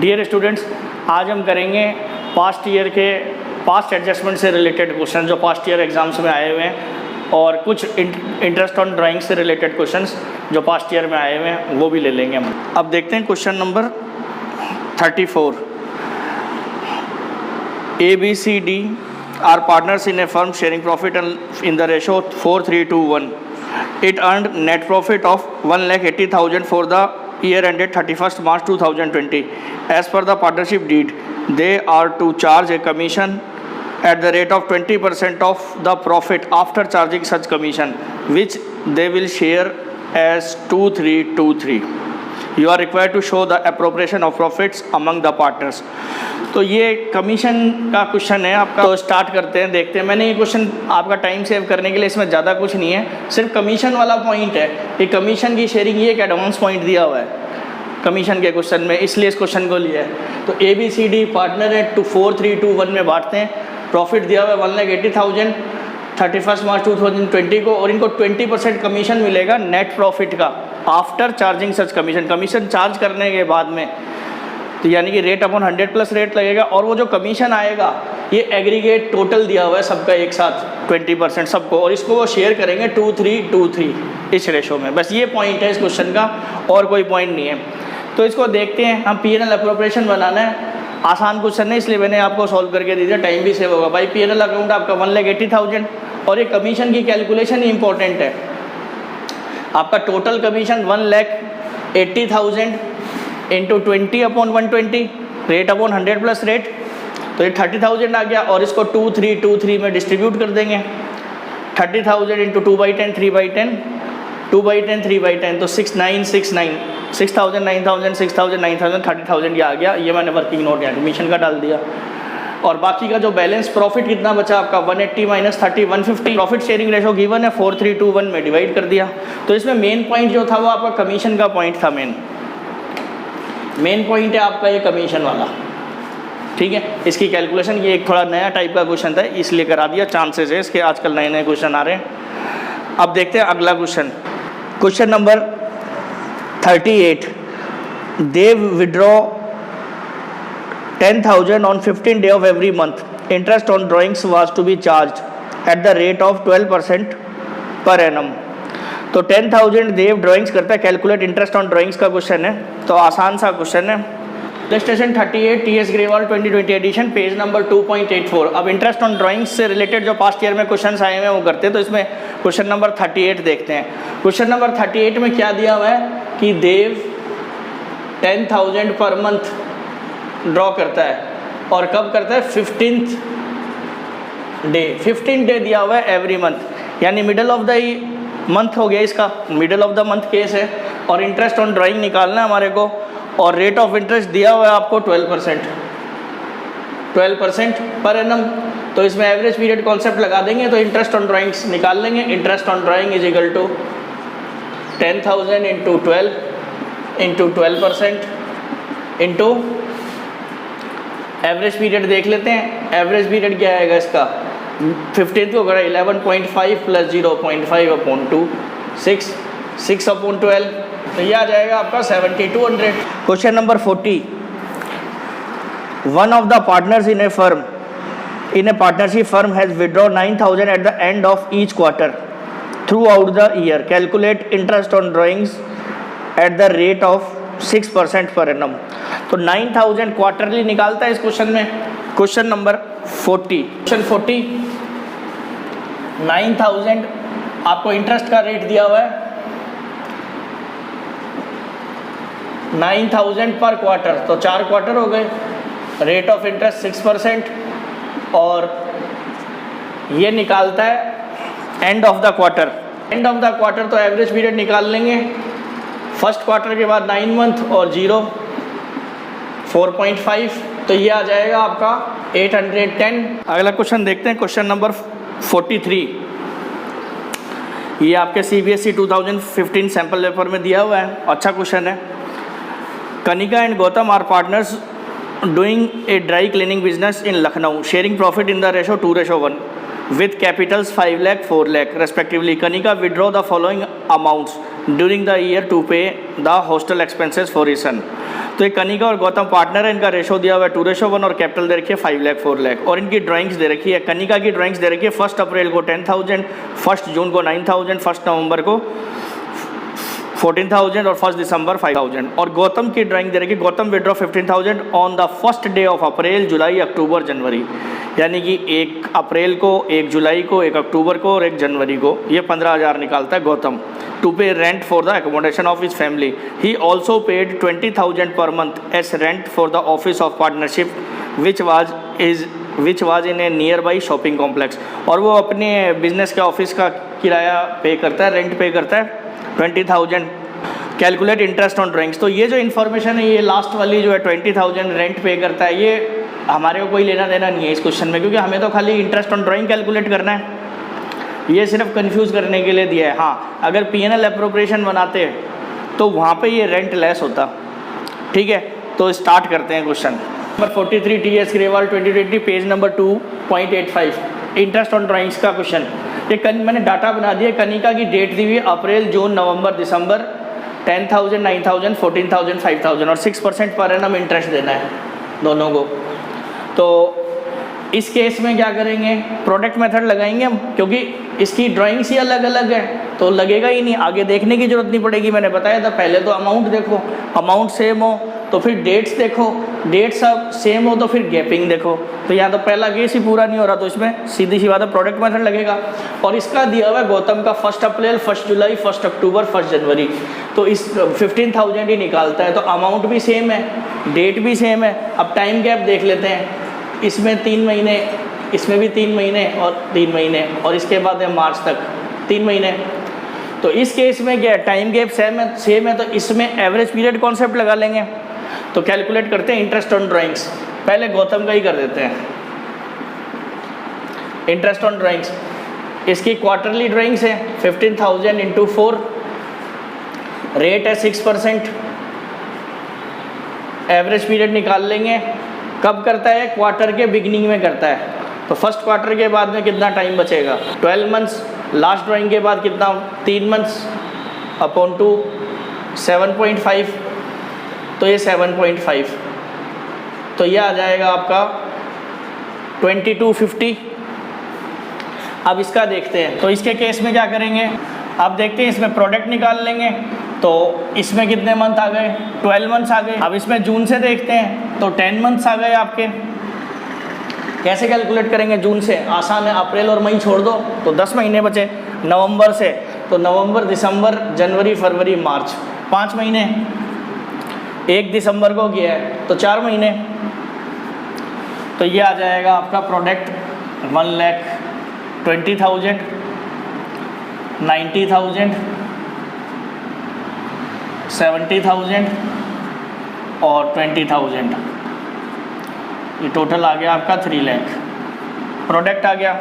Dear students, आज हम करेंगे पास्ट ईयर के पास्ट एडजस्टमेंट से रिलेटेड क्वेश्चन जो पास्ट ईयर एग्जाम्स में आए हुए हैं, और कुछ इंटरेस्ट ऑन ड्राइंग से रिलेटेड क्वेश्चंस जो पास्ट ईयर में आए हुए हैं वो भी ले लेंगे हम। अब देखते हैं question number 34। ABCD are partners in a firm sharing profit in the ratio 4:3:1। It earned net profit of 1,80,000 for the year ended 31st March 2020. As per the partnership deed, they are to charge a commission at the rate of 20% of the profit after charging such commission, which they will share as 2-3-2-3. You are required to show the appropriation of profits among the partners. तो ये commission का question है आपका। तो start करते हैं, देखते हैं। मैंने ये क्वेश्चन आपका टाइम सेव करने के लिए, इसमें ज़्यादा कुछ नहीं है, सिर्फ कमीशन वाला पॉइंट है। ये कमीशन की शेयरिंग, ये एक एडवांस पॉइंट दिया हुआ है कमीशन के क्वेश्चन में, इसलिए इस क्वेश्चन को लिया है। तो ABCD पार्टनर है 4:3:2:1 में बांटते हैं। प्रॉफिट दिया हुआ है 1,80,000 31 मार्च 2020 को, और इनको 20% कमीशन मिलेगा नेट प्रॉफिट का after charging such commission, commission charge करने के बाद में। तो यानी कि रेट अपॉन 100 प्लस रेट लगेगा, और वो जो कमीशन आएगा ये एग्रीगेट टोटल दिया हुआ है सबका एक साथ 20% सबको, और इसको वो शेयर करेंगे 2-3-2-3 इस रेशो में। बस ये पॉइंट है इस क्वेश्चन का, और कोई पॉइंट नहीं है। तो इसको देखते हैं हम। P&L अप्रोप्रिएशन बनाना है, आसान क्वेश्चन है इसलिए मैंने आपको सॉल्व करके दे दिया, टाइम भी सेव होगा। भाई P&L अकाउंट आपका 1,80,000, और ये कमीशन की कैलकुलेशन ही इंपॉर्टेंट है। आपका total commission 1,80,000 into 20/120 rate upon 100 plus rate, तो ये 30,000 आ गया, और इसको 2-3-2-3 में डिस्ट्रीब्यूट कर देंगे। 30,000 इंटू 2/10 3/10 2/10 3/10, तो 6,969 6,000 9,000 6,000 9,000 30,000 ये आ गया। ये मैंने वर्किंग नोट या कमीशन का डाल दिया। और बाकी का जो बैलेंस प्रॉफिट कितना बचा आपका 180 - 30 150। प्रॉफिट शेयरिंग रेशो गिवन है 4:3:2:1 में डिवाइड कर दिया। तो इसमें मेन पॉइंट जो था वो आपका कमीशन का पॉइंट था। मेन पॉइंट है आपका ये कमीशन वाला, ठीक है। इसकी कैलकुलेशन, ये एक थोड़ा नया टाइप का क्वेश्चन था इसलिए करा दिया। चांसेस है इसके, आजकल नए नए क्वेश्चन आ रहे हैं। अब देखते हैं अगला question, question number 38। They withdraw 10,000 on 15th day of every month. Interest on drawings was to be charged at the rate of 12% per annum. तो 10,000 देव ड्राइंग्स करता है, कैलकुलेट इंटरेस्ट ऑन ड्राइंग्स का क्वेश्चन है। तो आसान सा क्वेश्चन है। Illustration 38 TS Grewal 2020 edition, page number 2.84। अब इंटरेस्ट ऑन ड्राइंग्स से रिलेटेड जो पास्ट ईयर में क्वेश्चंस आए हुए हैं वो करते हैं। तो इसमें क्वेश्चन नंबर 38 देखते हैं। क्वेश्चन नंबर 38 में क्या दिया हुआ है कि देव 10,000 पर मंथ ड्रॉ करता है, और कब करता है 15th डे। 15th डे दिया हुआ है एवरी मंथ, यानी मिडल ऑफ द मंथ हो गया इसका, middle of the month case है। और इंटरेस्ट ऑन ड्राइंग निकालना है हमारे को, और रेट ऑफ इंटरेस्ट दिया हुआ है आपको 12% पर एनम। तो इसमें एवरेज पीरियड कॉन्सेप्ट लगा देंगे, तो इंटरेस्ट ऑन ड्राइंग्स निकाल लेंगे। Interest on drawing is equal to 10,000 into 12 into 12% into average period देख लेते हैं। एवरेज पीरियड क्या आएगा इसका, 15th को करा 11.5 प्लस 0.5/2 6/12, तो ये आ जाएगा आपका 7,200। Question number 40। One of the partners in A partnership firm has withdraw 9,000 at the end of each quarter through out the year. Calculate interest on drawings eight the rate of 6% per annum. तो 9,000 quarterly निकालता है इस question में। Question number 40। Question 40, 9,000 आपको interest का rate दिया हुआ है 9,000 पर क्वार्टर, तो 4 क्वार्टर हो गए। रेट ऑफ इंटरेस्ट 6%, और ये निकालता है end of the quarter. End of the quarter तो एवरेज पीरियड निकाल लेंगे। फर्स्ट क्वार्टर के बाद 9 मंथ और 0 4.5, तो ये आ जाएगा आपका 810। अगला क्वेश्चन देखते हैं, क्वेश्चन नंबर 43। ये आपके CBSE 2015 सैम्पल पेपर में दिया हुआ है, अच्छा क्वेश्चन है। Kanika and Gautam are partners doing a dry cleaning business in Lucknow, sharing profit in the ratio 2:1। with capitals 5 lakh 4 lakh respectively. Kanika withdraw the following amounts during the year to pay the hostel expenses for his son. तो ये कनिका और Gautam partner है, इनका ratio दिया हुआ है 2:1 और capital दे रखी है 5 लाख 4 लाख और इनकी ड्राइंग्स दे रखी है। कनिका की ड्राइंग्स दे रखी है 1 अप्रैल को 10,000, 1 जून को 9,000, 1 नवंबर को 14,000 और 1 दिसंबर 5,000। और गौतम की ड्राइंग दे रखी है, Gautam withdraw 15,000 on the first day of April, July, October, January, यानी कि 1 अप्रैल को, 1 जुलाई को, 1 अक्टूबर को और 1 जनवरी को। ये 15,000 निकालता है Gautam to pay rent for the accommodation of his family. He also paid 20,000 per month as rent for the office of partnership which was in a nearby shopping complex. और वो अपने बिजनेस के ऑफिस का किराया पे करता है, रेंट पे करता है 20,000। Calculate interest on drawings. तो ये जो इन्फॉर्मेशन है, ये लास्ट वाली जो है 20,000 रेंट पे करता है, ये हमारे को कोई लेना देना नहीं है इस क्वेश्चन में, क्योंकि हमें तो खाली इंटरेस्ट ऑन ड्राइंग कैलकुलेट करना है। ये सिर्फ कंफ्यूज करने के लिए दिया है। हाँ, अगर P&L अप्रोप्रिएशन बनाते तो वहाँ पे ये रेंट लेस होता। ठीक है, तो स्टार्ट करते हैं question number 43 TS Grewal 2020 page number 2.85 interest on drawings का क्वेश्चन। ये मैंने डाटा बना दिया। कनिका की डेट दी हुई अप्रैल, जून, नवंबर, दिसंबर, 10,000, 9,000, 14,000, 5,000 और 6% पर एनम इंटरेस्ट देना है दोनों को। तो इस केस में क्या करेंगे, प्रोडक्ट मेथड लगाएंगे हम, क्योंकि इसकी ड्राइंग्स ही अलग अलग है तो लगेगा ही नहीं, आगे देखने की जरूरत नहीं पड़ेगी। मैंने बताया था पहले तो अमाउंट देखो, अमाउंट सेम हो तो फिर डेट्स देखो, डेट्स सब सेम हो तो फिर गैपिंग देखो। तो यहाँ तो पहला केस ही पूरा नहीं हो रहा, तो इसमें सीधी सी बात है प्रोडक्ट मेथड लगेगा। और इसका दिया हुआ है गौतम का 1 अप्रैल, 1 जुलाई, 1 अक्टूबर, 1 जनवरी, तो इस 15,000 ही निकालता है। तो अमाउंट भी सेम है, डेट भी सेम है। अब टाइम गैप देख लेते हैं, इसमें 3 महीने, इसमें भी 3 महीने और 3 महीने, और इसके बाद है मार्च तक 3 महीने। तो इस केस में क्या टाइम गैप सेम है, तो इसमें एवरेज पीरियड कॉन्सेप्ट लगा लेंगे। तो कैलकुलेट करते हैं इंटरेस्ट ऑन ड्राइंग्स। पहले गौतम का ही कर देते हैं इंटरेस्ट ऑन ड्राइंग्स। इसकी क्वार्टरली ड्राइंग्स है 15,000 इंटू 4, रेट है 6%। एवरेज पीरियड निकाल लेंगे। कब करता है, क्वार्टर के बिगिनिंग में करता है, तो फर्स्ट क्वार्टर के बाद में कितना टाइम बचेगा, 12 मंथ्स। लास्ट ड्राइंग के बाद कितना, 3 मंथ्स अपॉन 2, 7.5, तो ये 7.5, तो ये आ जाएगा आपका 2250। अब इसका देखते हैं, तो इसके केस में क्या करेंगे, अब देखते हैं इसमें प्रोडक्ट निकाल लेंगे। तो इसमें कितने मंथ आ गए, 12 मंथ्स आ गए। अब इसमें जून से देखते हैं तो 10 मंथ्स आ गए आपके। कैसे कैलकुलेट करेंगे जून से, आसान है, अप्रैल और मई छोड़ दो तो 10 महीने बचे। नवंबर से तो नवंबर, दिसंबर, जनवरी, फरवरी, मार्च, 5 महीने। 1 दिसंबर को गया है तो 4 महीने। तो ये आ जाएगा आपका प्रोडक्ट 1,20,000, 90,000, 70,000 और 20,000। ये टोटल आ गया आपका 3 लाख। प्रोडक्ट आ गया।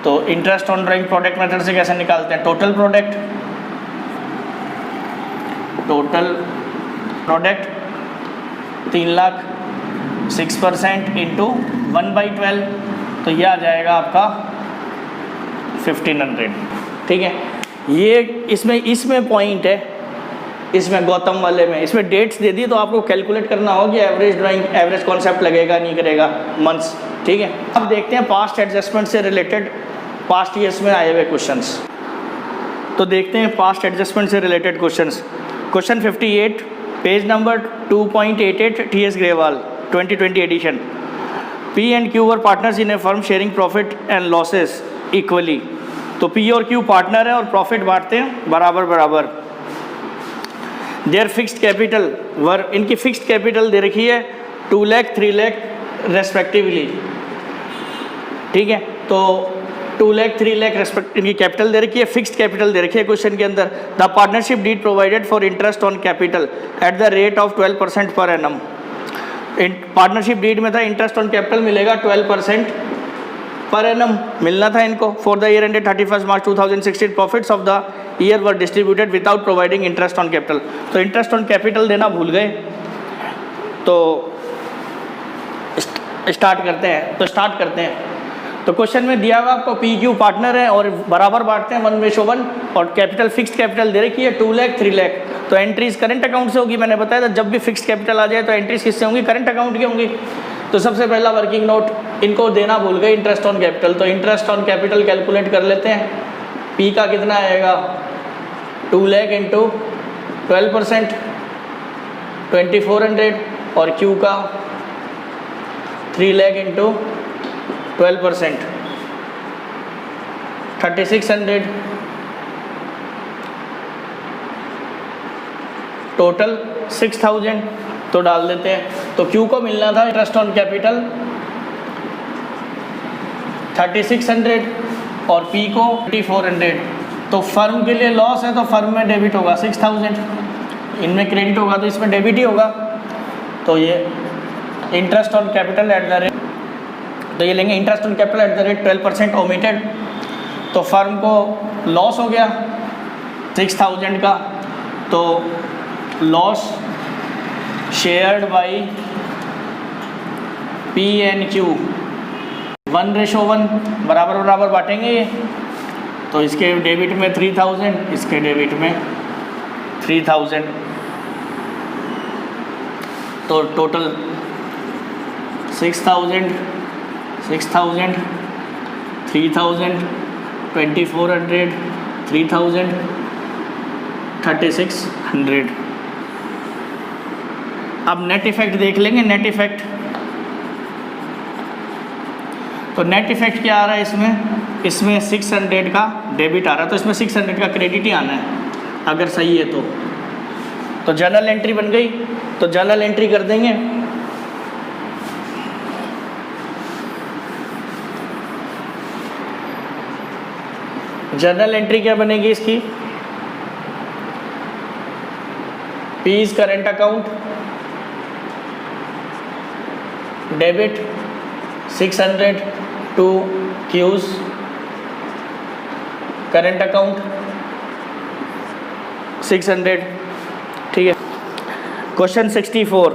तो interest on drawing product method से कैसे निकालते हैं, टोटल प्रोडक्ट 3 लाख, 6% इंटू 1/12, तो ये आ जाएगा आपका 1,500। ठीक है, ये इसमें पॉइंट है, इसमें गौतम वाले में, इसमें डेट्स दे दी तो आपको कैलकुलेट करना होगा कि एवरेज ड्राइंग, एवरेज कॉन्सेप्ट लगेगा नहीं करेगा, मंथ्स। ठीक है, अब देखते हैं पास्ट एडजस्टमेंट से रिलेटेड पास्ट ईयर्स में आए हुए क्वेश्चंस। तो देखते हैं पास्ट एडजस्टमेंट से related questions. Question 58 page number 2.88 TS Grewal 2020 edition. P and Q were partners in a firm sharing profit and losses equally. तो P और Q पार्टनर है और प्रॉफिट बांटते हैं बराबर बराबर। देयर फिक्स्ड कैपिटल वर, इनकी फिक्स्ड कैपिटल दे रखी है 2 लाख 3 लाख रेस्पेक्टिवली। ठीक है, तो 2 लाख 3 लाख रेस्पेक्ट इनकी कैपिटल दे रखी है, फिक्स्ड कैपिटल दे रखी है क्वेश्चन के अंदर। The partnership deed provided for interest on capital at the rate of 12% per annum. Partnership deed में था इंटरेस्ट ऑन कैपिटल मिलेगा 12% पर एनम मिलना था इनको। For the year ended 31 March 2016 profits of the year were distributed without providing interest on capital. तो interest on capital देना भूल गए, तो स्टार्ट करते हैं। तो क्वेश्चन में दिया हुआ आपको पी क्यू पार्टनर है और बराबर बांटते हैं 1:1 और कैपिटल फिक्स्ड कैपिटल दे रखी है 2 लाख 3 लाख। तो एंट्रीज करंट अकाउंट से होगी, मैंने बताया था जब भी फिक्स्ड कैपिटल आ जाए तो एंट्रीज किससे होंगी, करंट अकाउंट की होंगी। तो सबसे पहला वर्किंग नोट इनको देना भूल गए, इंटरेस्ट ऑन कैपिटल। तो इंटरेस्ट ऑन कैपिटल कैलकुलेट कर लेते हैं। पी का कितना आएगा 2 लाख इंटू 12% 2400 और क्यू का 3 लाख इंटू 12% 3600 टोटल 6000 तो डाल देते हैं। तो क्यू को मिलना था इंटरेस्ट ऑन कैपिटल 3600 और पी को 2400। तो फर्म के लिए लॉस है तो फर्म में डेबिट होगा 6000, इनमें क्रेडिट होगा तो इसमें डेबिट ही होगा। तो ये interest on capital at the rate, तो ये लेंगे interest on capital at the rate 12% omitted. तो फर्म को लॉस हो गया 6000 का, तो loss shared by P and Q 1:1 बराबर बराबर बांटेंगे ये। तो इसके डेबिट में 3000, इसके डेबिट में 3000, तो टोटल 6000 3000 2400 3000 3600। अब नेट इफेक्ट देख लेंगे। नेट इफेक्ट, तो नेट इफेक्ट क्या आ रहा है इसमें 600 का डेबिट आ रहा है, तो इसमें 600 का क्रेडिट ही आना है अगर सही है तो जर्नल एंट्री बन गई। तो जर्नल एंट्री कर देंगे। जर्नल एंट्री क्या बनेगी इसकी, P's current account debit 600 to Q's current account 600। ठीक है। Question 64,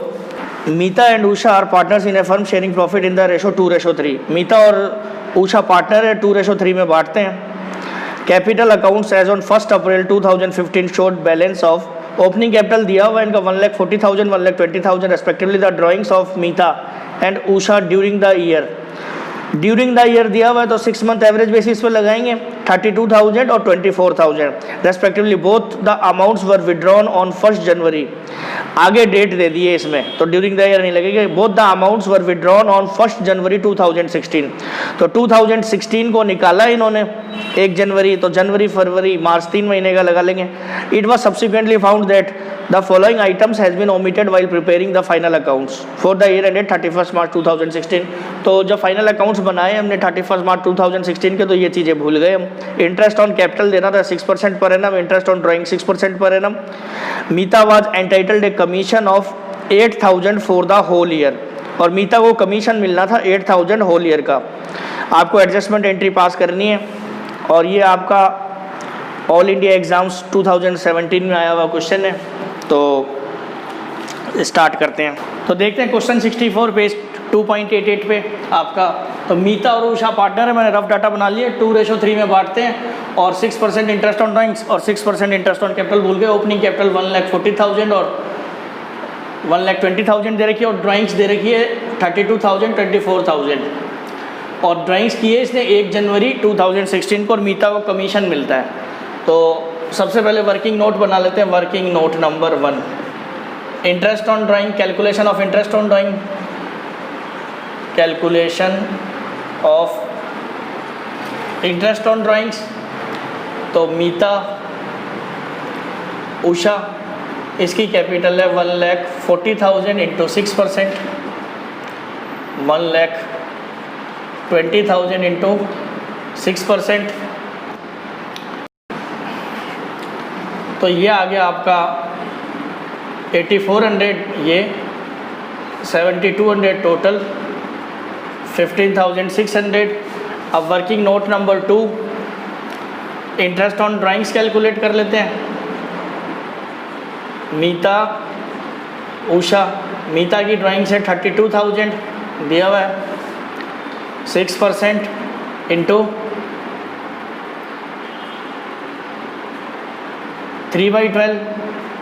Meeta and Usha are partners in a firm sharing profit in the ratio 2:3। Meeta और उषा पार्टनर है, 2:3 में बांटते हैं। Capital accounts as on 1 April 2015 showed balance of, opening capital दिया हुआ है इनका 1,40,000 1,20,000 respectively. The drawings of Meeta and Usha during the year दिया हुआ है तो 6 मंथ एवरेज बेसिस पर लगाएंगे 32,000 और 24,000 respectively. Both the amounts were withdrawn on 1 जनवरी, आगे डेट दे दिए इसमें तो ड्यूरिंग द ईयर नहीं लगेगा। Both the amounts were withdrawn on 1 जनवरी 2016। तो 2016 को निकाला इन्होंने 1 जनवरी, तो जनवरी फरवरी मार्च 3 महीने का लगा लेंगे। It was subsequently found that the following items has been omitted while preparing the final accounts for the year ended 31 March 2016। तो जब फाइनल अकाउंट्स बनाए हमने 31 मार्च 2016 के, तो ये चीज़ें भूल गए हम। इंटरेस्ट ऑन कैपिटल देना था 6% per annum, interest on drawing 6% per annum. Meeta was entitled a commission of 8,000 for the whole year, और मीता को कमीशन मिलना था 8,000 होल ईयर का। आपको एडजस्टमेंट एंट्री पास करनी है, और ये आपका ऑल इंडिया एग्ज़ाम्स 2017 में आया हुआ क्वेश्चन है। तो स्टार्ट करते हैं। तो देखते हैं क्वेश्चन 64 पेज 2.88 पे आपका। तो मीता और उषा पार्टनर है, मैंने रफ डाटा बना लिया। 2:3 में बांटते हैं और 6% इंटरेस्ट ऑन ड्राइंग्स और 6% इंटरेस्ट ऑन कैपिटल भूल गए। ओपनिंग कैपिटल 1,40,000 और 1,20,000 दे रखी है, और ड्राइंग्स दे रखी है 32,000 24,000, और ड्राइंग्स की है इसने 1 जनवरी 2016 को, और मीता को कमीशन मिलता है। तो सबसे पहले वर्किंग नोट बना लेते हैं। Working note number 1, interest on drawing, calculation of interest on drawing, calculation of interest on drawings. तो मीता उषा, इसकी कैपिटल है 1,40,000 इंटू 6%, 1,20,000 इंटू 6%। तो ये आ गया आपका 8400, ये 7200 टोटल 15,600। अब working note number 2, interest on drawings calculate कर लेते हैं। मीता उषा, मीता की ड्राइंग्स है 32,000 दिया हुआ है, 6% इंटू 3/12।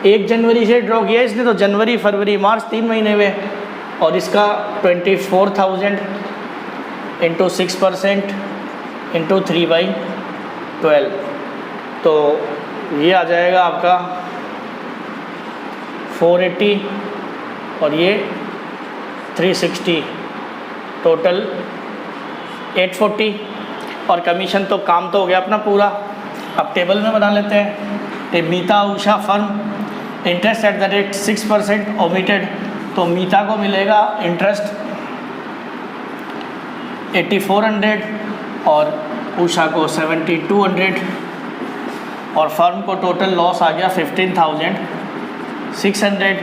1 जनवरी से ड्रॉ किया इसने, तो जनवरी फरवरी मार्च 3 महीने हुए, और इसका 24,000 इंटू 6% इंटू 3/12, तो ये आ जाएगा आपका 480 और ये 360, टोटल 840। और कमीशन तो काम तो हो गया अपना पूरा। अब टेबल में बना लेते हैं। Meeta Usha firm interest at the rate 6% omitted, तो मीता को मिलेगा इंटरेस्ट 8400 और उषा को 7200, और फर्म को टोटल लॉस आ गया 15,600।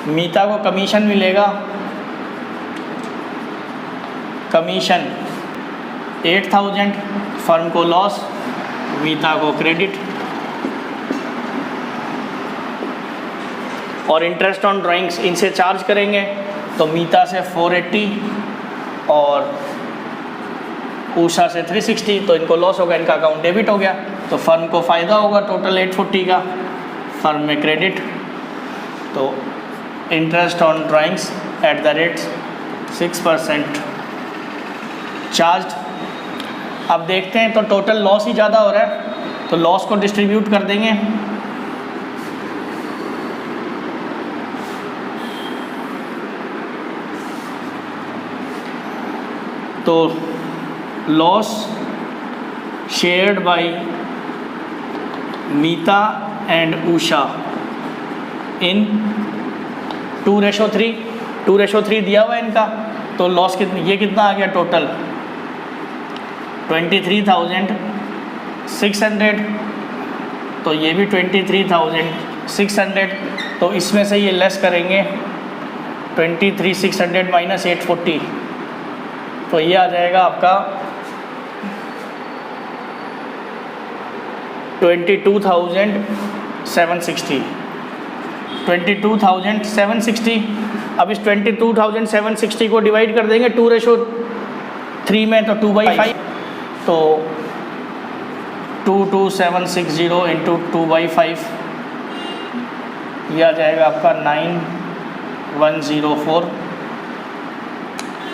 मीता को कमीशन मिलेगा, कमीशन 8,000, फर्म को लॉस, मीता को क्रेडिट। और इंटरेस्ट ऑन ड्राइंग्स इनसे चार्ज करेंगे, तो मीता से 480 और उषा से 360, तो इनको लॉस हो गया, इनका अकाउंट डेबिट हो गया, तो फर्म को फ़ायदा होगा टोटल 840 का, फर्म में क्रेडिट। तो interest on drawings eight the rate 6% charge. अब देखते हैं, तो टोटल लॉस ही ज़्यादा हो रहा है, तो लॉस को डिस्ट्रीब्यूट कर देंगे। तो loss shared by Meeta and Usha in 2:3, 2:3 दिया हुआ है इनका, तो लॉस ये कितना आ गया टोटल 23,600, तो ये भी 23,600, तो इसमें से ये लेस करेंगे 23,600 माइनस 840, तो ये आ जाएगा आपका 22,760, 22,760। अब इस 22,760 को डिवाइड कर देंगे 2:3 में, तो 2/5, तो 22,760 इंटू 2/5, यह आ जाएगा आपका 9,104,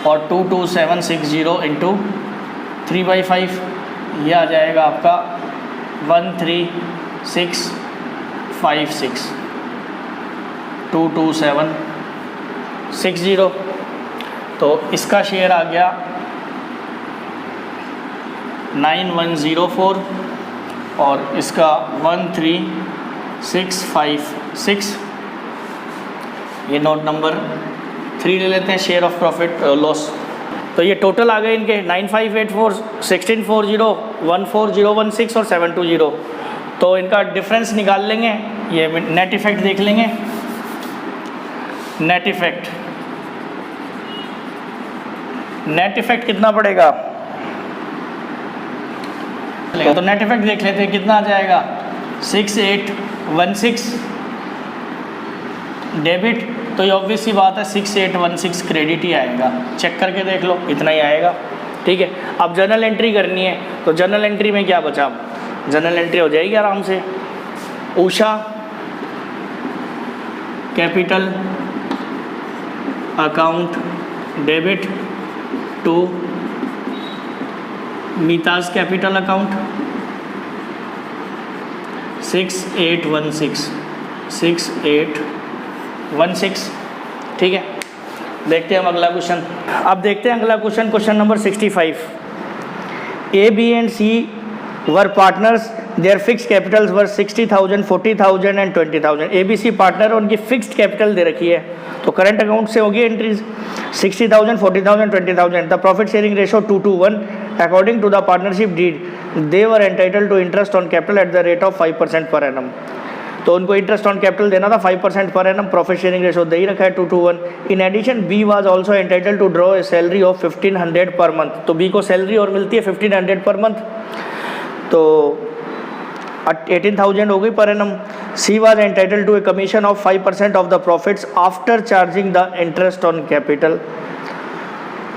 और 22,760 इंटू 3/5, यह आ जाएगा आपका 13,656, 22,760, तो इसका शेयर आ गया 9,104 और इसका 13,656। ये नोट नंबर 3 ले लेते हैं, शेयर ऑफ प्रॉफिट लॉस। तो ये टोटल आ गए इनके 9,584, 1,640, 1,4016 और 720। तो इनका डिफरेंस निकाल लेंगे, ये नेट इफेक्ट देख लेंगे। नेट इफेक्ट कितना पड़ेगा, तो नेट इफेक्ट देख लेते हैं कितना आ जाएगा। 6,816 डेबिट, तो ये ऑब्वियस सी बात है 6,816 क्रेडिट ही आएगा, चेक करके देख लो इतना ही आएगा। ठीक है, अब जर्नल एंट्री करनी है, तो जर्नल एंट्री में क्या बचा, जर्नल एंट्री हो जाएगी आराम से। Usha capital account debit to Meeta's capital account 6,816, 6,816। ठीक है, देखते हैं हम अगला क्वेश्चन। अब देखते हैं अगला question, question number 65। A, B and C were partners, their fixed capitals were 60,000, 40,000 and 20,000। A B C partner और उनकी फिक्स्ड कैपिटल दे रखी है, तो करंट अकाउंट से होगी entries 60,000, 40,000, 20,000। The profit sharing ratio 2:1 according to the partnership deed they were entitled to interest on capital at the rate of 5% per annum. तो उनको interest on capital देना था 5% per annum, profit sharing ratio दे ही रखा है 2:1। In addition B was also entitled to draw a salary of 1,500 per month, तो B को सैलरी और मिलती है 1,500 पर मंथ, तो 18,000 हो गई per annum. C was entitled to a commission of 5% of the profits after charging the interest on capital,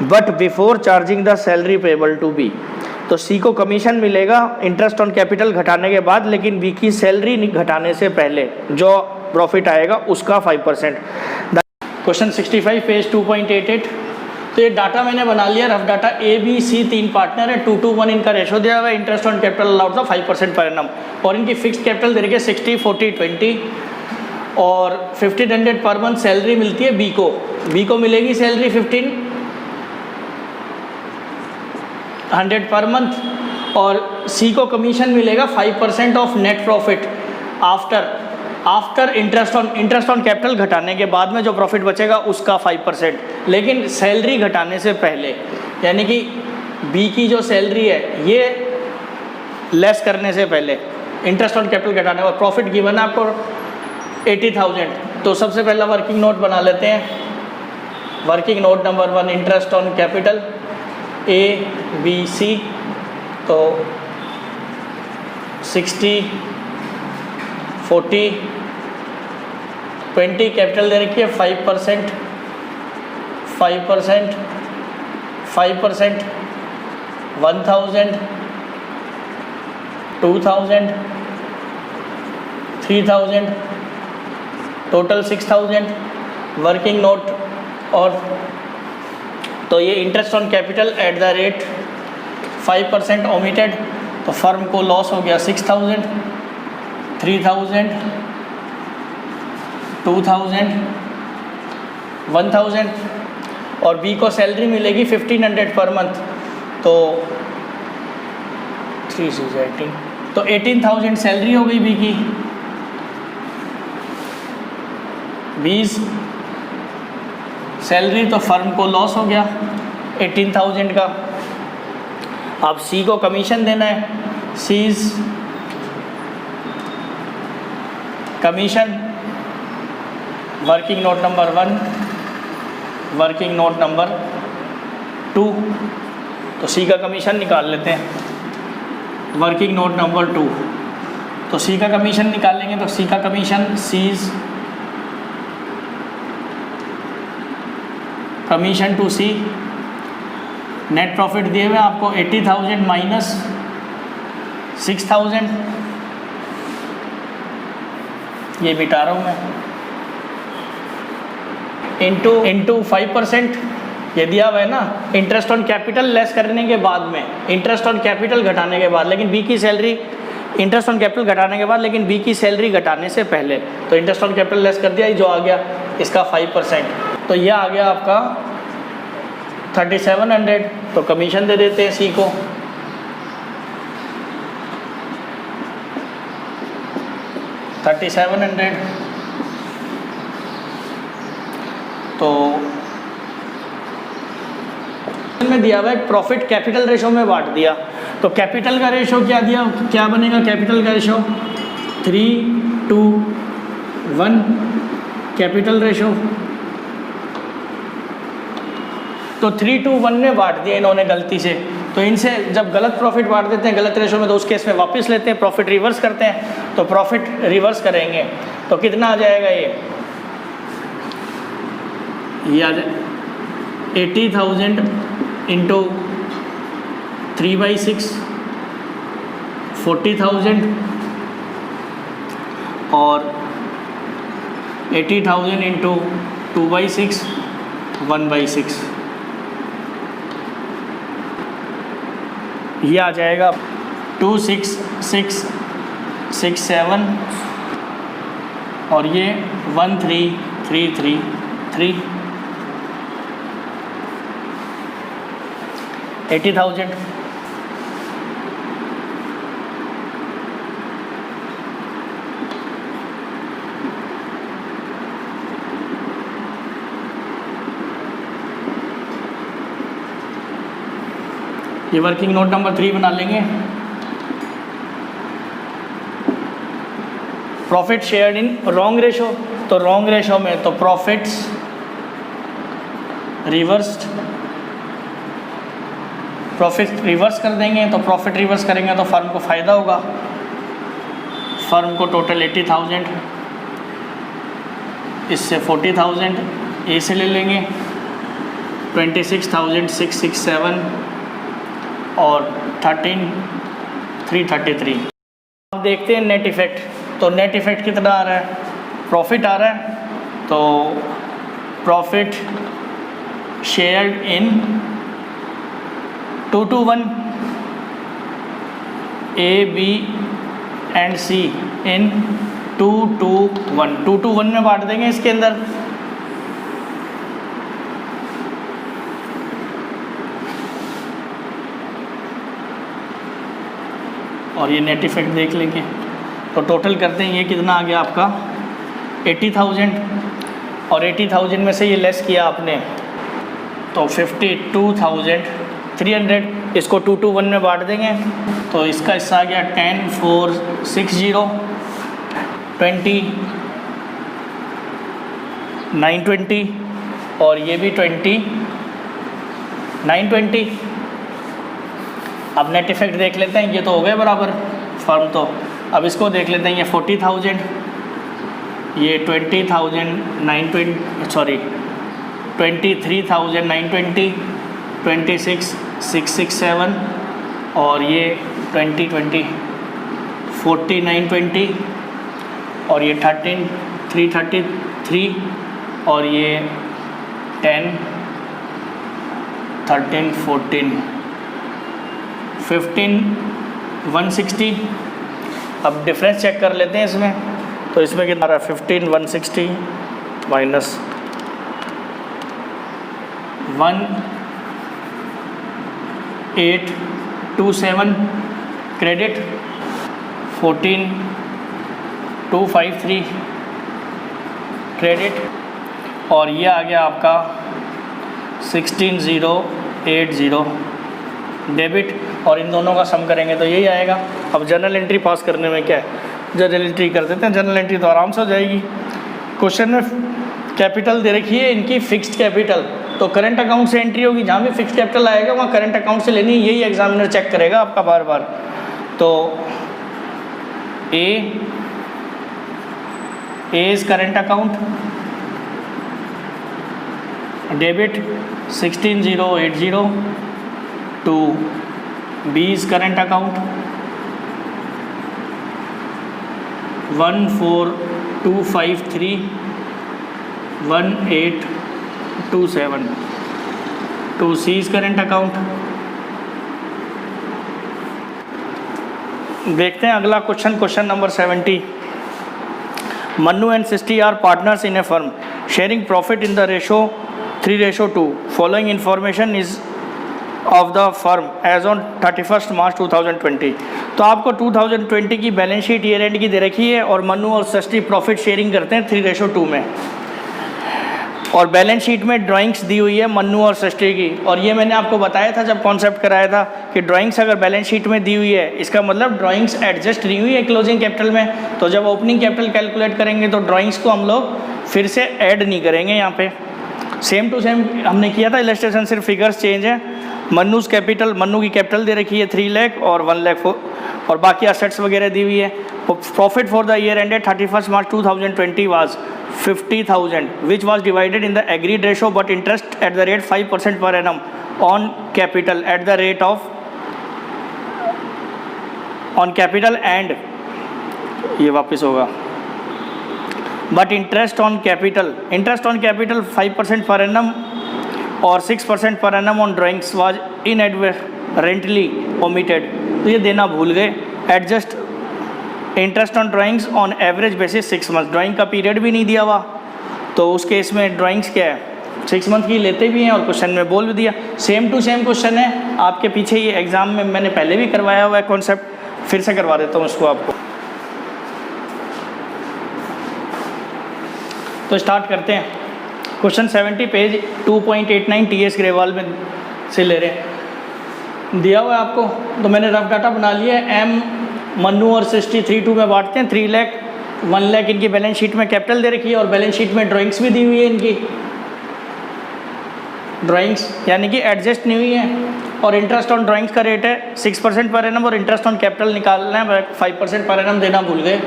but before charging the salary payable to be. तो C को commission मिलेगा interest on capital घटाने के बाद, लेकिन B की salary घटाने से पहले जो प्रॉफिट आएगा उसका 5%। Question 65 page 2.88। तो ये डाटा मैंने बना लिया rough data. A B C 3 partner है, 2:1 इनका रेशो दिया हुआ है। इंटरेस्ट ऑन कैपिटल अलाउड था 5% पर एनम, और इनकी फिक्स्ड कैपिटल दे रखी है 60 40 20, और 1500 पर मंथ सैलरी मिलती है बी को। बी को मिलेगी सैलरी 1500 पर मंथ, और सी को कमीशन मिलेगा 5% of net profit after interest on capital घटाने के बाद में जो प्रॉफिट बचेगा उसका 5%, लेकिन सैलरी घटाने से पहले, यानी कि बी की जो सैलरी है ये लेस करने से पहले इंटरेस्ट ऑन कैपिटल घटाने और प्रॉफिट गिवन है आपको 80,000। तो सबसे पहला वर्किंग नोट बना लेते हैं। Working note number 1, interest on capital A B C. तो 60 40 20 कैपिटल दे रखी है, 5% 5% 5%, 1000 2000 3000, टोटल 6000 वर्किंग नोट। और तो ये interest on capital at the rate 5% omitted, तो फर्म को लॉस हो गया 6000 3000 2000 1000, और बी को सैलरी मिलेगी 1500 पर मंथ, तो 3 6 18, तो 18,000 सैलरी हो गई बी की। 20 सैलरी, तो फर्म को लॉस हो गया 18,000 का। अब सी को कमीशन देना है, C's commission. Working note number 1, working note number 2। तो सी का कमीशन निकाल लेते हैं। वर्किंग नोट नंबर 2, तो सी का कमीशन निकालेंगे, तो सी का commission C's commission to C. Net profit दिए हुए आपको 80,000 माइनस 6,000, ये मिटा रहा हूँ मैं, इंटू 5%। ये दिया हुआ है ना, इंटरेस्ट ऑन कैपिटल लेस करने के बाद में, इंटरेस्ट ऑन कैपिटल घटाने के बाद, लेकिन बी की सैलरी इंटरेस्ट ऑन कैपिटल घटाने के बाद, लेकिन बी की सैलरी घटाने से पहले, तो इंटरेस्ट ऑन कैपिटल लेस कर दिया, ये जो आ गया इसका 5%, तो यह आ गया आपका 3700। तो कमीशन दे देते हैं सी को, $3700। तो में दिया हुआ है प्रॉफिट कैपिटल रेशो में बांट दिया, तो कैपिटल का रेशो क्या दिया, क्या बनेगा कैपिटल का रेशो 3:1 कैपिटल रेशो। तो 3:1 में बांट दिया इन्होंने गलती से, तो इनसे जब गलत प्रॉफिट बांट देते हैं गलत रेशो में, तो उस केस में वापस लेते हैं, प्रॉफिट रिवर्स करते हैं। तो प्रॉफिट रिवर्स करेंगे तो कितना आ जाएगा, ये आ जाए 80,000 इंटू 3/6 40,000, और 80,000 इंटू 2/6 1/6, ये आ जाएगा 26667, और ये 13333 80,000। ये वर्किंग नोट नंबर 3 बना लेंगे। Profit shared in wrong ratio, तो रॉन्ग रेशो में तो प्रॉफिट्स रिवर्स्ड, प्रॉफिट रिवर्स कर देंगे, तो प्रॉफिट रिवर्स करेंगे तो फर्म को फ़ायदा होगा। फर्म को टोटल 80,000, इससे 40,000 ए से ले लेंगे, 26,667 और 13,333। अब देखते हैं नेट इफ़ेक्ट। तो नेट इफ़ेक्ट कितना आ रहा है, प्रॉफिट आ रहा है, तो profit share in 2 to 1 A, B and C in 2 to 1, 2 to 1 में बांट देंगे इसके अंदर। और ये नेट इफेक्ट देख लेंगे, तो टोटल करते हैं, ये कितना आ गया आपका 80,000, और 80,000 में से ये लेस किया आपने तो 52,300, इसको 2 to 1 में बांट देंगे, तो इसका हिस्सा आ गया 10, 4, 6, 0, 20, 920, और ये भी 20, 920। अब नेट इफेक्ट देख लेते हैं, ये तो हो गए बराबर फर्म, तो अब इसको देख लेते हैं, ये 40,000, ये 23,920, 26,667 और ये 20, 4920 और ये 13,333 और ये 10, 13, 14, 15,160। अब डिफरेंस चेक कर लेते हैं इसमें, तो इसमें कितना आ रहा है 15,160 माइनस 1,827 क्रेडिट 14,253 क्रेडिट, और ये आ गया आपका 16,080 डेबिट, और इन दोनों का सम करेंगे तो यही आएगा। अब जर्नल एंट्री पास करने में क्या है, जर्नल एंट्री कर देते हैं, जर्नल एंट्री तो आराम से हो जाएगी। क्वेश्चन में कैपिटल दे रखी है इनकी फिक्स्ड कैपिटल, तो करंट अकाउंट से एंट्री होगी, जहाँ भी फिक्स्ड कैपिटल आएगा वहाँ करंट अकाउंट से लेनी, यही एग्जामिनर चेक करेगा आपका बार बार। तो A is current account, debit 16,080 to B is current account 14,253 1,827 to C is current account। देखते हैं अगला question number 70। Manu and Srishti are partners in a firm sharing profit in the ratio 3:2. Following information is of the firm as on 31 March 2020। तो आपको 2020 की balance sheet year and की दे रखी है, और मनु और सृष्टि प्रॉफिट शेयरिंग करते हैं 3:2 में, और बैलेंस शीट में ड्राइंग्स दी हुई है मनु और सृष्टि की। और ये मैंने आपको बताया था जब कॉन्सेप्ट कराया था कि ड्राइंग्स अगर बैलेंस शीट में दी हुई है, इसका मतलब ड्राइंग्स एडजस्ट नहीं हुई है क्लोजिंग कैपिटल में, तो जब ओपनिंग कैपिटल कैलकुलेट करेंगे तो ड्राइंग्स को हम लोग फिर से ऐड नहीं करेंगे। यहाँ पे सेम टू सेम हमने किया था इलस्ट्रेशन, सिर्फ फिगर्स चेंज है। मन्नूज़ कैपिटल, मन्नू की कैपिटल दे रखी है 3 लाख और 1 लाख, और बाकी असेट्स वगैरह दी हुई है। Profit for the year ended 31 March 2020 was 50,000 which was divided in the agreed ratio but interest at the rate 5% per annum on capital at the rate of on capital and, ये वापस होगा, but interest on capital 5% per annum और 6% per annum on drawings was inadvertently omitted. तो ये देना भूल गए। Adjust interest on drawings on average basis 6 month, drawing का पीरियड भी नहीं दिया हुआ, तो उस केस में ड्राइंग्स क्या है 6 मंथ की लेते भी हैं, और क्वेश्चन में बोल भी दिया। सेम टू सेम क्वेश्चन है आपके पीछे, ये एग्जाम में मैंने पहले भी करवाया हुआ है कॉन्सेप्ट, फिर से करवा देता हूँ इसको आपको। तो स्टार्ट करते हैं। क्वेश्चन 70 पेज 2.89 TS ग्रेवाल में से ले रहे हैं, दिया हुआ है आपको। तो मैंने रफ डाटा बना लिया है। एम मन्नू और सृष्टि 3:2 में बांटते हैं। 3 लाख 1 लाख इनकी बैलेंस शीट में कैपिटल दे रखी है, और बैलेंस शीट में ड्राइंग्स भी दी हुई है इनकी, ड्राइंग्स यानी कि एडजस्ट नहीं हुई है। और इंटरेस्ट ऑन ड्राइंग्स का रेट है 6% पर एनम, और इंटरेस्ट ऑन कैपिटल निकालना है 5% पर एनम देना भूल गए,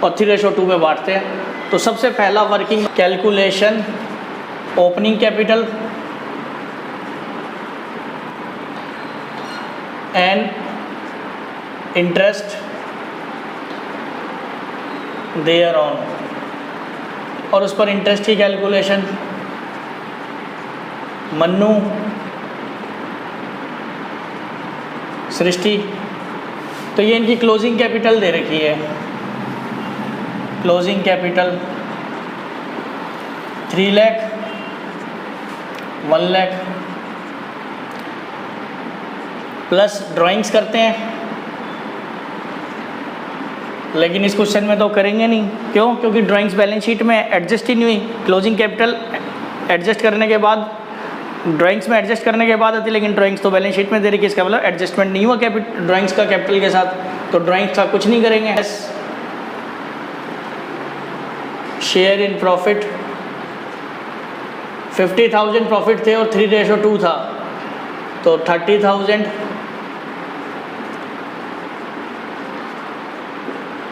और 3:2 में बांटते हैं। तो सबसे पहला working calculation opening capital and interest thereon, और उस पर इंटरेस्ट की कैलकुलेशन मन्नू, सृष्टि। तो ये इनकी क्लोजिंग कैपिटल दे रखी है, closing capital 3 lakh, 1 lakh, plus drawings करते हैं, लेकिन इस क्वेश्चन में तो करेंगे नहीं। क्यों? क्योंकि ड्राइंग्स बैलेंस शीट में एडजस्ट ही नहीं हुई। क्लोजिंग कैपिटल एडजस्ट करने के बाद, ड्राइंग्स में एडजस्ट करने के बाद आती, लेकिन ड्राइंग्स तो बैलेंस शीट में दे रही है, इसका मतलब एडजस्टमेंट नहीं हुआ ड्राइंग्स का कैपिटल के साथ, तो ड्राइंग्स का कुछ नहीं करेंगे। शेयर इन प्रॉफिट 50,000 प्रॉफिट थे और 3:2 था, तो 30,000,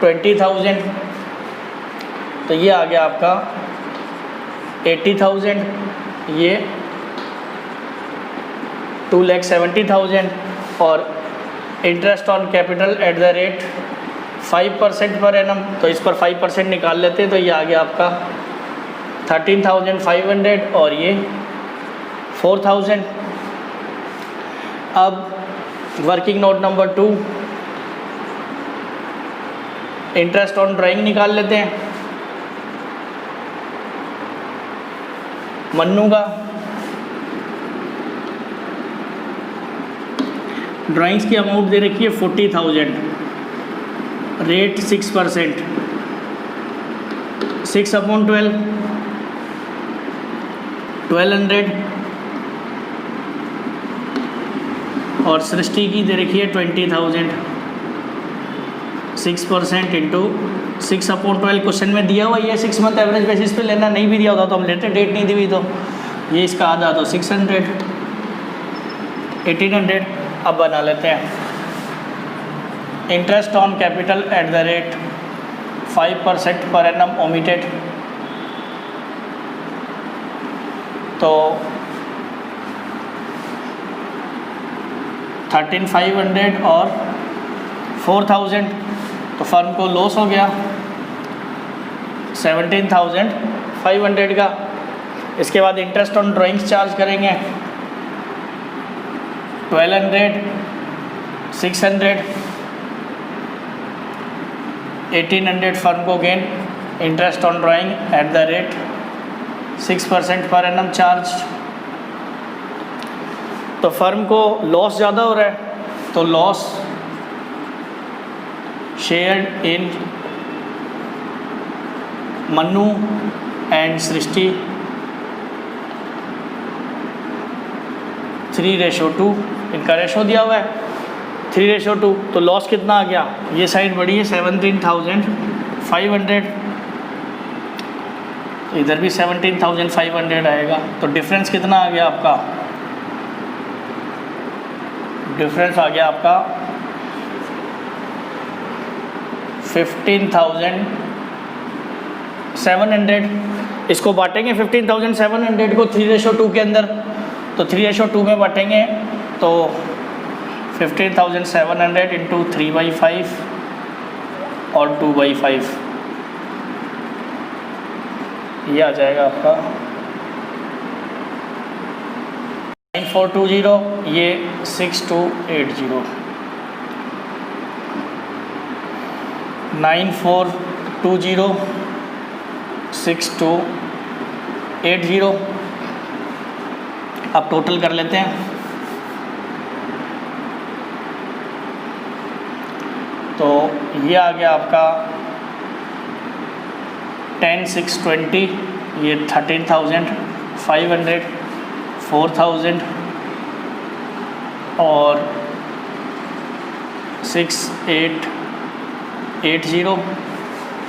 20,000, तो ये आ गया आपका 80,000, ये 2,70,000, और interest on capital at the rate 5% per annum, तो इस पर 5% निकाल लेते हैं, तो ये आ गया आपका 13,500 और ये 4,000। अब working note number 2, interest on drawing निकाल लेते हैं। मन्नू का ड्राइंग्स की अमाउंट दे रखी है 40,000, रेट 6%, 6/12, 1200, और सृष्टि की दे रखी है 20,000, 6% इंटू 6/12। क्वेश्चन में दिया हुआ ये 6 मंथ एवरेज बेसिस पे लेना, नहीं भी दिया होता तो हम लेते, डेट नहीं दी हुई तो ये इसका आधा, तो 600, 1800। अब बना लेते हैं interest on capital at the rate 5% per annum omitted, तो 13,500 और 4,000, तो फर्म को लॉस हो गया 17,500 का। इसके बाद इंटरेस्ट ऑन ड्राइंग्स चार्ज करेंगे 1,200, 600, 1,800 फर्म को gain, interest on drawing at the rate 6% per annum charge. तो फर्म को लॉस ज़्यादा हो रहा है, तो loss shared in Mannu and Srishti 3:2, इनका रेशो दिया हुआ है 3:2, तो लॉस कितना आ गया, ये साइड बड़ी है 17,500, इधर भी 17,500 आएगा, तो डिफरेंस कितना आ गया आपका, डिफरेंस आ गया आपका 15,700। इसको बांटेंगे 15,700 को 3:2 के अंदर, तो 3:2 में बांटेंगे तो 15,700 इंटू 3/5 और 2/5, ये आ जाएगा आपका 9420, ये 6280, 9420 6280। अब टोटल कर लेते हैं, तो ये आ गया आपका 10,620, ये 13,500, 4,000 और 6,880।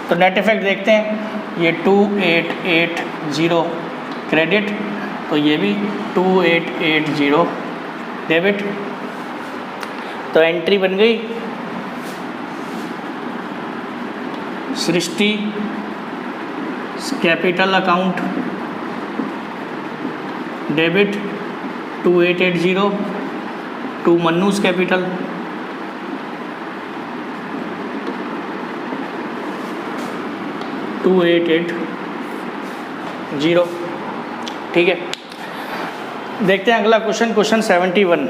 तो नेट इफेक्ट देखते हैं, ये 2,880 क्रेडिट, तो ये भी 2,880 डेबिट। तो एंट्री बन गई Srishti capital account debit 2,880 to Mannu's capital 2880। ठीक है, देखते हैं अगला question 71।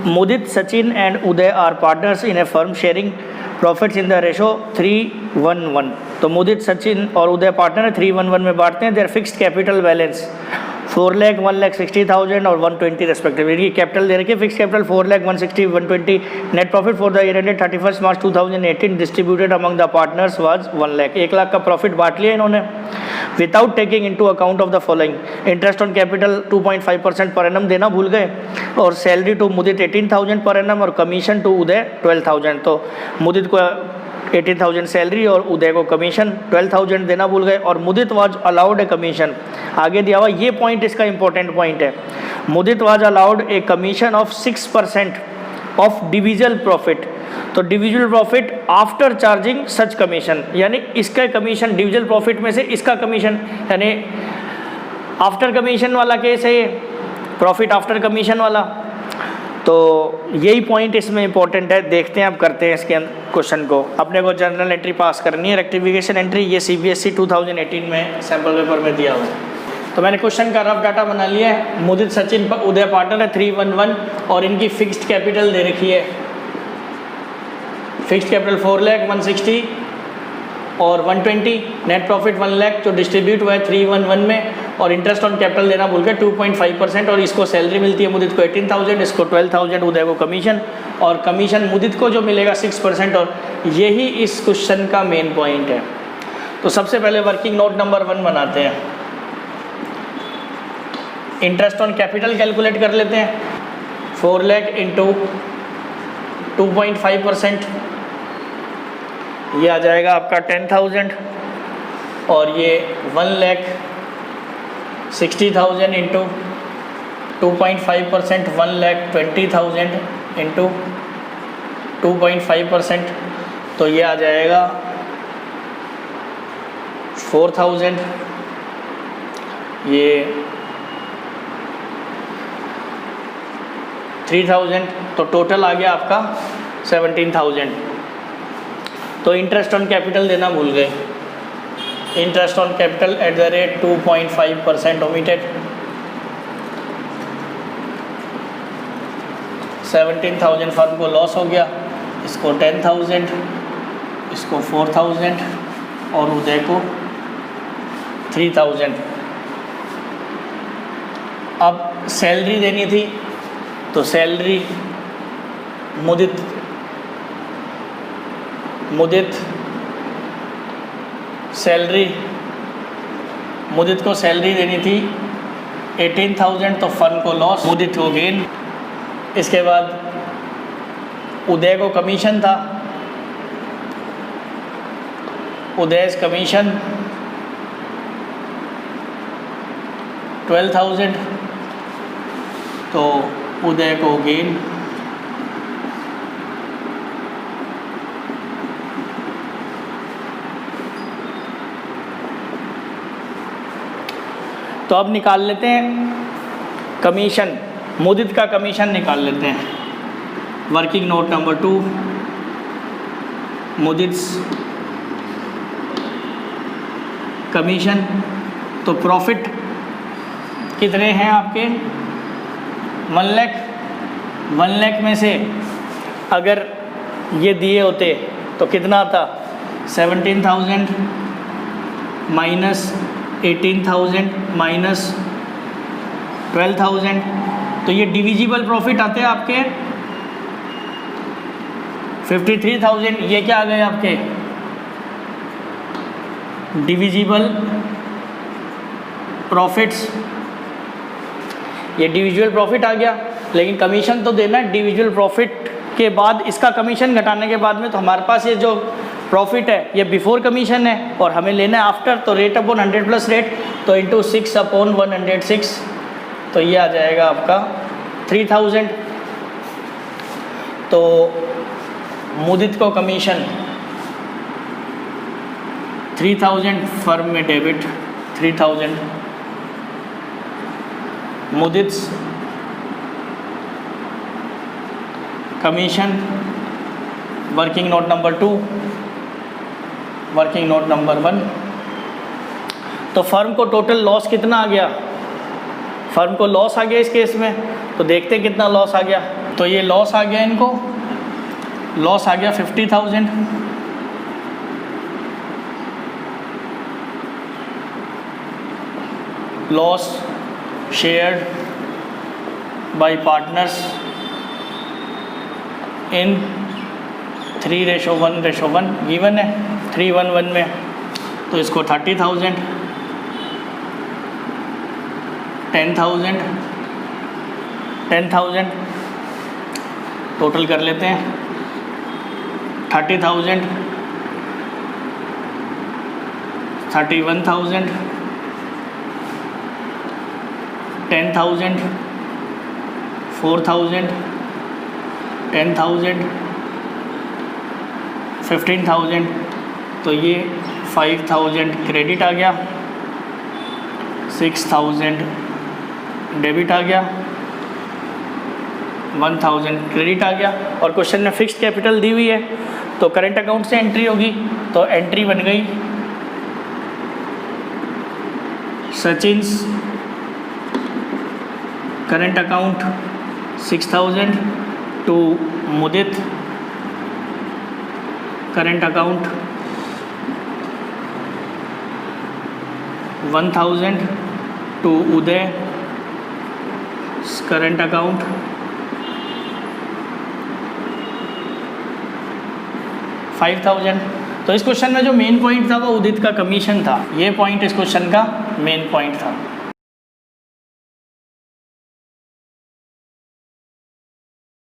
Mudit, Sachin and Uday are partners in a firm sharing profits in the ratio 3:1:1। तो मुदित, सचिन और उदय पार्टनर है, 3:1:1 में बांटते हैं। There fixed capital balance 4 lakh, 1,60,000 और 120 रेस्पेक्टिवली। कैपिटल दे रखिए, fix capital 4 lakh, 160, 120। Net profit for the year ended 31 March 2018 distributed among the partners was 1 lakh. 1 lakh का प्रॉफिट बांट लिया इन्होंने without taking into account of the following. Interest on capital 2.5% per annum देना भूल गए, और salary to Mudit 18,000 per annum और commission to उदय 12,000। तो मुदित को 18,000 सैलरी और उदय को कमीशन 12,000 देना भूल गए। और Mudit was allowed a commission, आगे दिया हुआ ये पॉइंट इसका इंपॉर्टेंट पॉइंट है। Mudit was allowed a commission of 6% of divisible profit. तो divisible profit after charging such commission, यानी इसका कमीशन डिविजुअल प्रॉफिट में से इसका कमीशन, यानी आफ्टर कमीशन वाला केस है ये, प्रॉफिट आफ्टर कमीशन वाला। तो यही पॉइंट इसमें इंपॉर्टेंट है। देखते हैं, अब करते हैं इसके क्वेश्चन को। अपने को जर्नल एंट्री पास करनी है, रेक्टिफिकेशन एंट्री। ये CBSE 2018 में सैम्पल पेपर में दिया हुआ है। तो मैंने क्वेश्चन का रफ डाटा बना लिया है। मुदित, सचिन, उदय पार्टनर है, 3:1:1 और इनकी फिक्स्ड कैपिटल दे रखी है। फिक्स्ड कैपिटल 4 लाख, 160 और 120। नेट प्रॉफिट 1 लाख जो डिस्ट्रीब्यूट हुआ है 3:1:1 में, और इंटरेस्ट ऑन कैपिटल देना भूल गए 2.5%। और इसको सैलरी मिलती है मुदित को 18,000, इसको 12,000, उदय को कमीशन, और कमीशन मुदित को जो मिलेगा 6%। और यही इस क्वेश्चन का मेन पॉइंट है। तो सबसे पहले वर्किंग नोट नंबर 1 बनाते हैं। इंटरेस्ट ऑन कैपिटल कैलकुलेट कर लेते हैं। 4 लाख इंटू 2.5%, ये आ जाएगा आपका 10,000। और ये 1,60,000 इंटू 2.5%, 1,20,000 इंटू 2.5%, तो ये आ जाएगा 4,000। ये 3,000, तो टोटल आ गया आपका 17,000। तो इंटरेस्ट ऑन कैपिटल देना भूल गए। Interest on capital at the rate 2.5% omitted. 17,000 firm को लॉस हो गया। इसको 10,000, इसको 4,000 और उदय को 3,000। अब सैलरी देनी थी, तो सैलरी मुदित को सैलरी देनी थी 18,000, तो फर्म को लॉस, मुदित को गेन। इसके बाद उदय को कमीशन था, उदय कमीशन 12,000, तो उदय को गेन। तो अब निकाल लेते हैं कमीशन, मुदित का कमीशन निकाल लेते हैं। वर्किंग नोट नंबर 2, मुदित कमीशन। तो प्रॉफिट कितने हैं आपके? 1 लाख में से अगर ये दिए होते तो कितना आता? 17,000 माइनस 18,000 माइनस 12,000, तो ये डिविजिबल प्रॉफिट आते हैं आपके 53,000। ये क्या आ गए आपके? Divisible profits. ये डिविजुअल प्रॉफिट आ गया, लेकिन कमीशन तो देना है डिविजुअल प्रॉफिट के बाद। इसका कमीशन घटाने के बाद में तो हमारे पास ये जो प्रॉफिट है ये बिफोर कमीशन है और हमें लेना है आफ्टर। तो रेट अपॉन 100 प्लस रेट, तो इंटू 6/106, तो ये आ जाएगा आपका 3,000। तो मुदित को कमीशन 3,000, फर्म में debit 3,000। Mudit commission, working note number 2, working note number 1। तो फर्म को टोटल लॉस कितना आ गया, फर्म को लॉस आ गया इस केस में, तो देखते हैं कितना लॉस आ गया। तो ये लॉस आ गया, इनको लॉस आ गया 50,000। Loss shared bye partners in 3:1:1 given है 3:1:1 में, तो इसको 30,000, 10,000, 10,000 टोटल कर लेते हैं। 30,000, 31,000, 10,000, 4,000, 10,000, 15,000, तो ये 5,000 क्रेडिट आ गया, 6,000 डेबिट आ गया, 1,000 क्रेडिट आ गया। और क्वेश्चन में फिक्स्ड कैपिटल दी हुई है, तो करंट अकाउंट से एंट्री होगी, तो एंट्री बन गई Sachin's current account 6,000 to Mudit current account 1,000 to Uday current account 5,000। तो इस क्वेश्चन में जो मेन पॉइंट था वो उदित का कमीशन था, ये पॉइंट इस क्वेश्चन का मेन पॉइंट था।